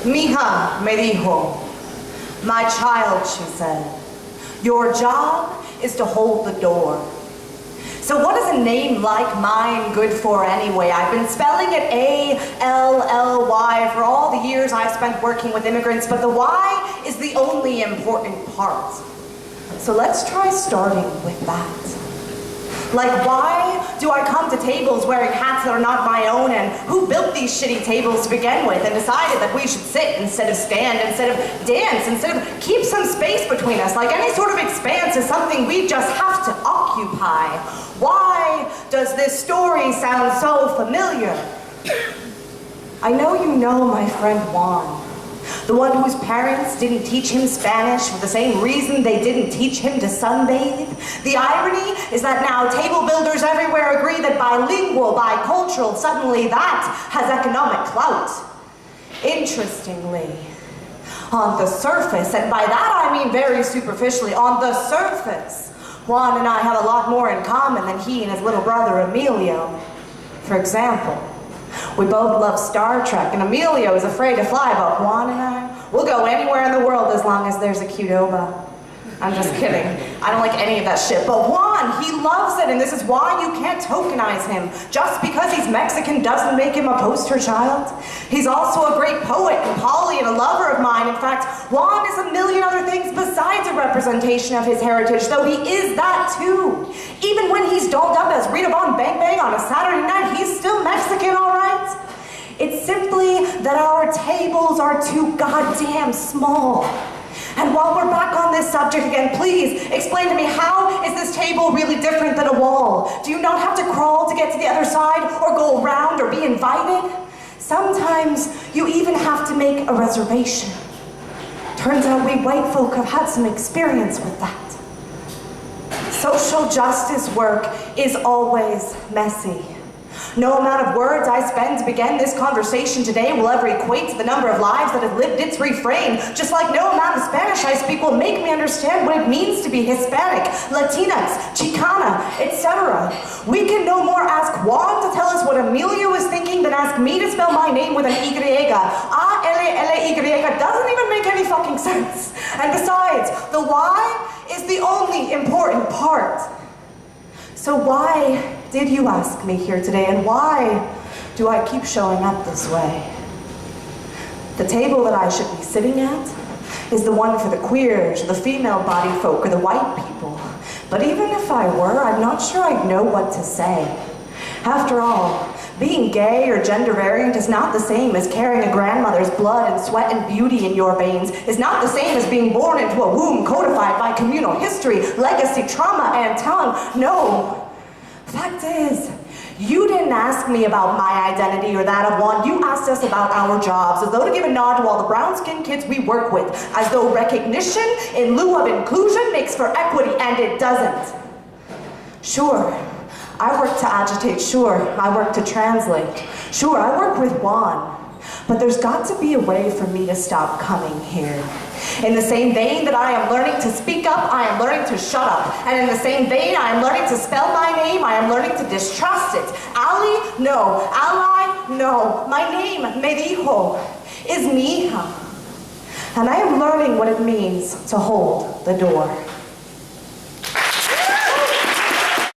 Mija me dijo, my child, she said, your job is to hold the door. So what is a name like mine good for anyway? I've been spelling it A-L-L-Y for all the years I've spent working with immigrants, but the Y is the only important part. So let's try starting with that. Like, why do I come to tables wearing hats that are not my own, and who built these shitty tables to begin with and decided that we should sit instead of stand, instead of dance, instead of keep some space between us? Like any sort of expanse is something we just have to occupy. Why does this story sound so familiar? I know you know my friend Juan. The one whose parents didn't teach him Spanish for the same reason they didn't teach him to sunbathe. The irony is that now table builders everywhere agree that bilingual, bicultural, suddenly that has economic clout. Interestingly, on the surface, and by that I mean very superficially, on the surface, Juan and I have a lot more in common than he and his little brother Emilio. For example, we both love Star Trek, and Emilio is afraid to fly, but Juan and I, we'll go anywhere in the world as long as there's a cute Oba. I'm just kidding. I don't like any of that shit. But Juan, he loves it, and this is why you can't tokenize him. Just because he's Mexican doesn't make him a poster child. He's also a great poet and Polly and a lover of mine. In fact, Juan is a million other things besides a representation of his heritage, though he is that too. Even when he's dolled up as Rita Von Bang Bang on a Saturday night, he's still Mexican, all right? It's simply that our tables are too goddamn small. And while we're back on this subject again, please explain to me, how is this table really different than a wall? Do you not have to crawl to get to the other side, or go around, or be invited? Sometimes you even have to make a reservation. Turns out we white folk have had some experience with that. Social justice work is always messy. No amount of words I spend to begin this conversation today will ever equate to the number of lives that have lived its refrain, just like no amount of Spanish I speak will make me understand what it means to be Hispanic, Latinx, Chicana, etc. We can no more ask Juan to tell us what Emilio is thinking than ask me to spell my name with an Y. A-L-L-Y doesn't even make any fucking sense. And besides, the Y is the only important part. So why did you ask me here today, and why do I keep showing up this way? The table that I should be sitting at is the one for the queers, or the female body folk, or the white people. But even if I were, I'm not sure I'd know what to say. After all, being gay or gender variant is not the same as carrying a grandmother's blood and sweat and beauty in your veins, is not the same as being born into a womb codified by communal history, legacy, trauma, and tongue. No. Fact is, you didn't ask me about my identity or that of Juan. You asked us about our jobs, as though to give a nod to all the brown-skinned kids we work with, as though recognition in lieu of inclusion makes for equity, and it doesn't. Sure, I work to agitate. Sure, I work to translate. Sure, I work with Juan. But there's got to be a way for me to stop coming here. In the same vein that I am learning to speak up, I am learning to shut up. And in the same vein, I am learning to spell my name, I am learning to distrust it. Ali? No. Ally? No. My name, me dijo, is mija. And I am learning what it means to hold the door.